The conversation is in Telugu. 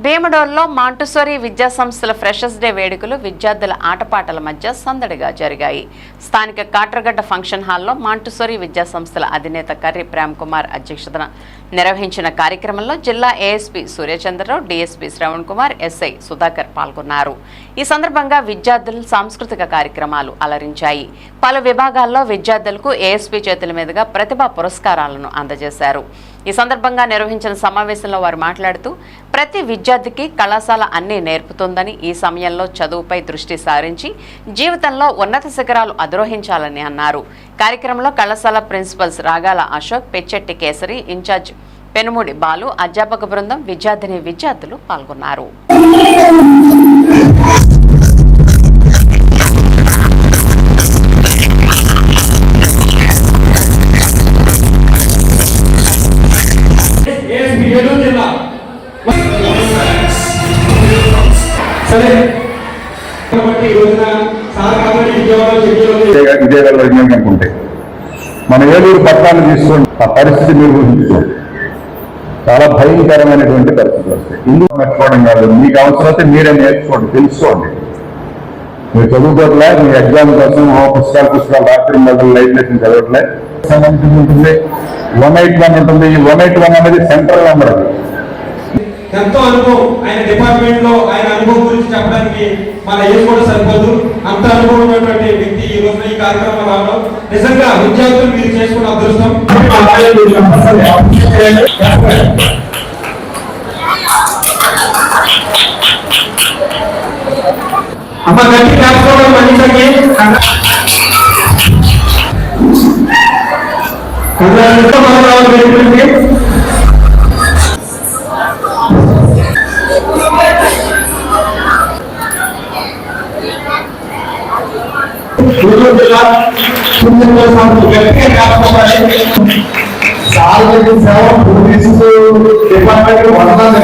భీమడోల్లో మాంటెసోరీ విద్యా సంస్థల ఫ్రెషర్స్ డే వేడుకలు విద్యార్థుల ఆటపాటల మధ్య సందడిగా జరిగాయి. స్థానిక కాట్రగడ్డ ఫంక్షన్ హాల్లో మాంటెసోరీ విద్యా సంస్థల అధినేత కర్రి ప్రేమ్ కుమార్ అధ్యక్షతన నిర్వహించిన కార్యక్రమంలో జిల్లా ASP Suryachandra Rao, DSP Shravan Kumar, SI Sudhakar పాల్గొన్నారు. ఈ సందర్భంగా విద్యార్థులు సాంస్కృతిక కార్యక్రమాలు అలరించాయి. పలు విభాగాల్లో విద్యార్థులకు ఏఎస్పీ చేతుల మీదుగా ప్రతిభా పురస్కారాలను అందజేశారు. ఈ సందర్భంగా నిర్వహించిన సమావేశంలో వారు మాట్లాడుతూ ప్రతి విద్యార్థికి కళాశాల అన్నీ నేర్పుతుందని, ఈ సమయంలో చదువుపై దృష్టి సారించి జీవితంలో ఉన్నత శిఖరాలు అధిరోహించాలని అన్నారు. కార్యక్రమంలో కళాశాల ప్రిన్సిపల్స్ రాగాల అశోక్, పెచ్చెట్టి కేసరి, ఇన్ఛార్జ్ పెనుముడి బాలు, అధ్యాపక బృందం, విద్యార్థులు పాల్గొన్నారు. ఇదే అనుకుంటే మన ఏలూరు పట్టణాన్ని తీసుకోండి, ఆ పరిస్థితి మీరు ఊహించుకోండి. చాలా భయంకరమైనటువంటి పరిస్థితులు వస్తాయి. ఇందుకు పెట్టుకోవడం కాదు, మీకు అవసరమైతే మీరే నేర్చుకోండి, తెలుసుకోండి. మీరు చదువుకోవట్లే, మీ ఎగ్జామ్ కోసం పుస్తకాలు రాత్రి మొదలు లైట్ లెసన్ చదవట్లే. ఉంటుంది 181 ఉంటుంది. ఈ 181 అనేది సెంట్రల్ నెంబర్. అది ఎంతో అనుభవం ఆయన డిపార్ట్మెంట్ లో ఆయన అనుభవం గురించి చెప్పడానికి మన ఏజ్ కూడా సరిపోదు. అంత అనుభవం ఉన్నటువంటి వ్యక్తి ఈ రోజున ఈ కార్యక్రమం రావడం నిజంగా విద్యార్థులు మీరు చేసుకున్న అదృష్టం. అమ్మ గట్టి కాసుకోవడం మనిషికి సార్వజనిక సేవ పోలీసు డిపార్ట్మెంట్ వదనాలి.